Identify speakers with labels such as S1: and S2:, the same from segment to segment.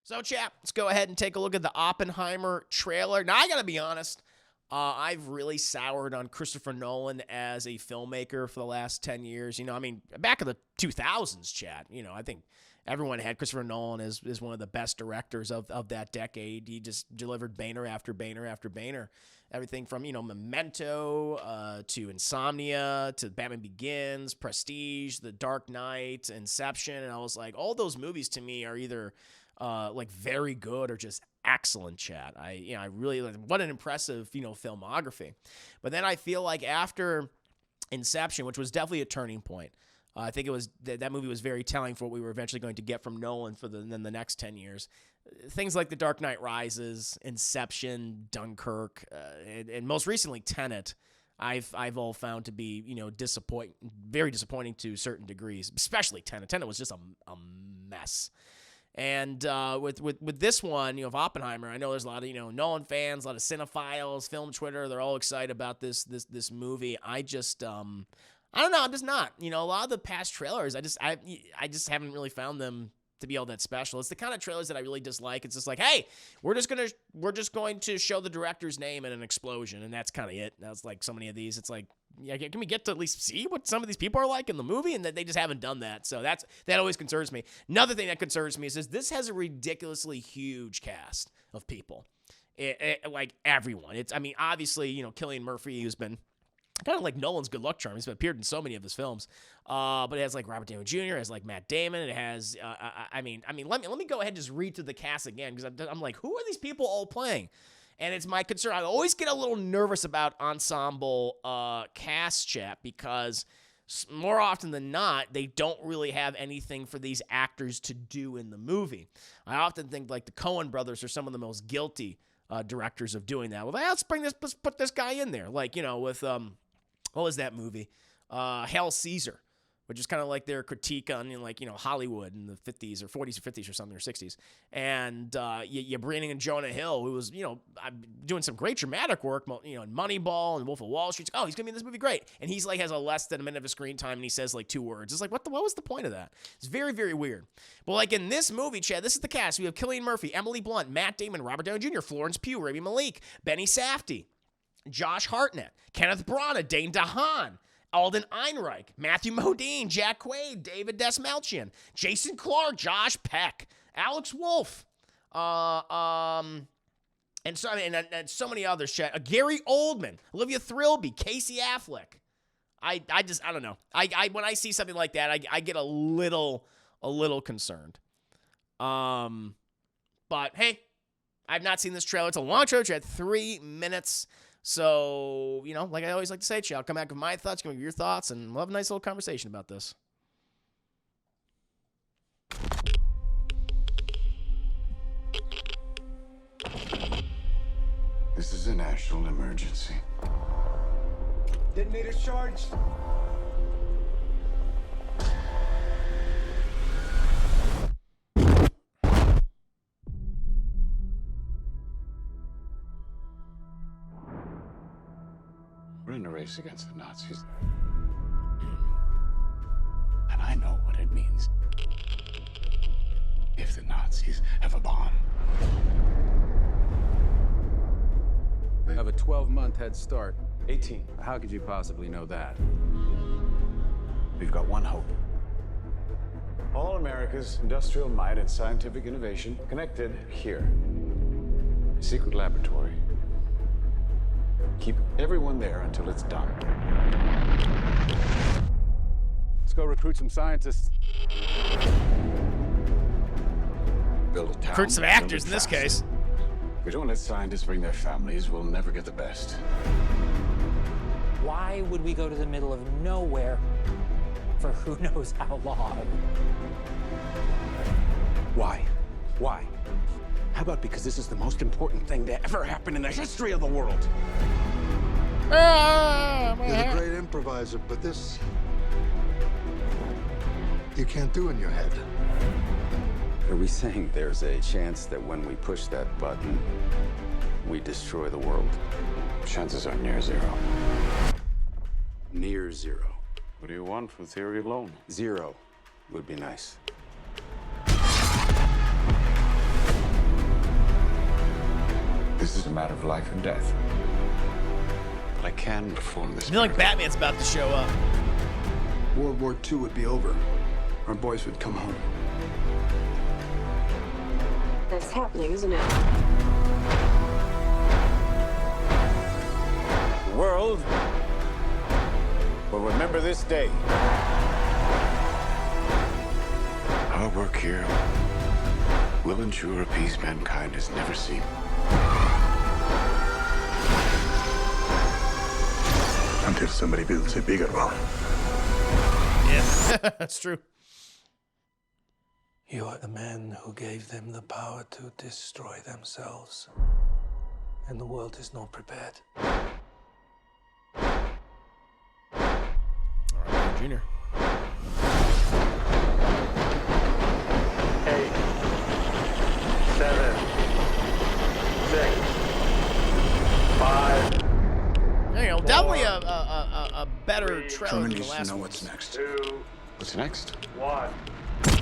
S1: So, chap, let's go ahead and take a look at the Oppenheimer trailer. Now, I gotta be honest, I've really soured on Christopher Nolan as a filmmaker for the last 10 years. Back in the 2000s, chat, I think everyone had Christopher Nolan as one of the best directors of that decade. He just delivered banger after banger after banger. Everything from, Memento to Insomnia to Batman Begins, Prestige, The Dark Knight, Inception. And I was like, all those movies to me are either very good or just excellent, chat. I really, what an impressive, filmography. But then I feel like after Inception, which was definitely a turning point, I think it was that movie was very telling for what we were eventually going to get from Nolan for the next 10 years. Things like The Dark Knight Rises, Inception, Dunkirk, and most recently Tenet, I've all found to be, very disappointing to certain degrees, especially Tenet. Tenet was just a mess. And with this one, of Oppenheimer, I know there's a lot of, Nolan fans, a lot of cinephiles, film Twitter, they're all excited about this movie. I just, I don't know, I'm just not. A lot of the past trailers, I just haven't really found them to be all that special. It's the kind of trailers that I really dislike. It's just like, hey, we're just going to show the director's name in an explosion, and that's kind of it. That's like so many of these. It's like, yeah, can we get to at least see what some of these people are like in the movie? And that they just haven't done that. So that always concerns me. Another thing that concerns me is this has a ridiculously huge cast of people. Like everyone. Obviously, Cillian Murphy, who's been kind of like Nolan's good luck charm. He's appeared in so many of his films. But it has like Robert Downey Jr., it has like Matt Damon. It has, let me go ahead and just read through the cast again, because I'm like, who are these people all playing? And it's my concern. I always get a little nervous about ensemble cast, chat, because more often than not, they don't really have anything for these actors to do in the movie. I often think like the Coen brothers are some of the most guilty directors of doing that. Well, let's put this guy in there. Like, with, what was that movie? Hail Caesar, which is kind of like their critique on, Hollywood in the 50s or 40s or 50s or something, or 60s. And you're bringing in Jonah Hill, who was, doing some great dramatic work, in Moneyball and Wolf of Wall Street. Oh, he's going to be in this movie, great. And he's like, has a less than a minute of screen time, and he says like 2 words. It's like, what was the point of that? It's very, very weird. But like in this movie, Chad, this is the cast. We have Cillian Murphy, Emily Blunt, Matt Damon, Robert Downey Jr., Florence Pugh, Rami Malek, Benny Safdie, Josh Hartnett, Kenneth Branagh, Dane DeHaan, Alden Ehrenreich, Matthew Modine, Jack Quaid, David Dastmalchian, Jason Clarke, Josh Peck, Alex Wolff, and so many others. Gary Oldman, Olivia Thirlby, Casey Affleck. I don't know. I when I see something like that, I get a little concerned. But hey, I've not seen this trailer. It's a long trailer. It's at 3 minutes. So, like I always like to say, I'll come back with my thoughts, come with your thoughts, and we'll have a nice little conversation about this.
S2: This is a national emergency.
S3: Detonator charged.
S2: We're in a race against the Nazis. And I know what it means if the Nazis have a bomb.
S4: We have a 12-month head start.
S3: 18.
S4: How could you possibly know that?
S2: We've got one hope. All America's industrial might and scientific innovation connected here. A secret laboratory. Keep everyone there until it's done.
S4: Let's go recruit some scientists.
S2: Build a town.
S1: Recruit some actors in this case.
S2: If we don't let scientists bring their families, we'll never get the best.
S5: Why would we go to the middle of nowhere for who knows how long?
S6: Why? Why? How about because this is the most important thing to ever happen in the history of the world?
S7: You're a great improviser, but this you can't do in your head.
S4: Are we saying there's a chance that when we push that button, we destroy the world?
S2: Chances are near zero.
S4: Near zero.
S2: What do you want for theory alone?
S4: 0 would be nice.
S2: This is a matter of life and death. But I can perform this.
S1: I feel like Batman's about to show up.
S3: World War II would be over. Our boys would come home.
S8: That's happening, isn't it?
S2: The world will remember this day. Our work here will ensure a peace mankind has never seen.
S3: Until somebody builds a bigger one.
S1: Yeah, that's true.
S9: You are the man who gave them the power to destroy themselves. And the world is not prepared.
S1: All right, Junior.
S9: 8, 7, 6, 5.
S1: There you go. Definitely a better trailer
S3: Truman
S1: than the
S3: needs to
S1: last
S3: know
S1: one.
S3: what's next.
S9: 2,
S2: What's next?
S9: 1.
S1: There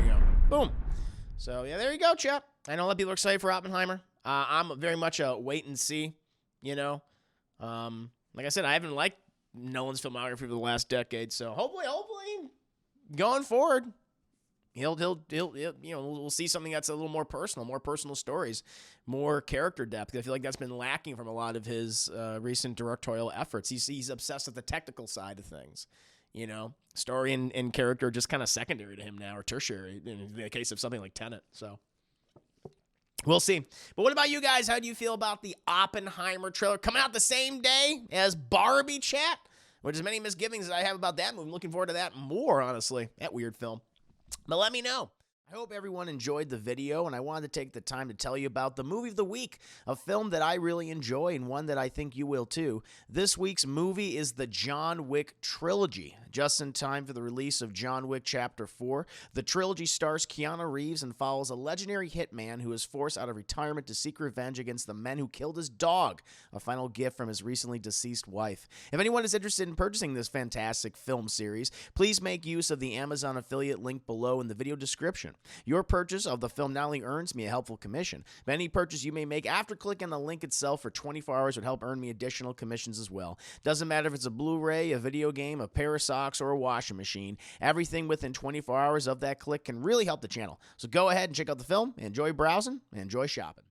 S1: you go. Boom. So, yeah, there you go, Chap. I know a lot of people are excited for Oppenheimer. I'm very much a wait and see, you know. Like I said, I haven't liked Nolan's filmography for the last decade, so hopefully, going forward, he'll you know, we'll see something that's a little more personal stories, more character depth. I feel like that's been lacking from a lot of his recent directorial efforts. He's obsessed with the technical side of things. You know, story and character are just kind of secondary to him now, or tertiary in the case of something like Tenet. So we'll see. But what about you guys? How do you feel about the Oppenheimer trailer coming out the same day as Barbie, chat? Which is many misgivings that I have about that movie. I'm looking forward to that more, honestly. That weird film. But let me know. I hope everyone enjoyed the video, and I wanted to take the time to tell you about the movie of the week, a film that I really enjoy and one that I think you will too. This week's movie is the John Wick trilogy. Just in time for the release of John Wick Chapter 4, the trilogy stars Keanu Reeves and follows a legendary hitman who is forced out of retirement to seek revenge against the men who killed his dog, a final gift from his recently deceased wife. If anyone is interested in purchasing this fantastic film series, please make use of the Amazon affiliate link below in the video description. Your purchase of the film not only earns me a helpful commission, but any purchase you may make after clicking the link itself for 24 hours would help earn me additional commissions as well. Doesn't matter if it's a Blu-ray, a video game, a pair of socks, or a washing machine. Everything within 24 hours of that click can really help the channel. So go ahead and check out the film, enjoy browsing, and enjoy shopping.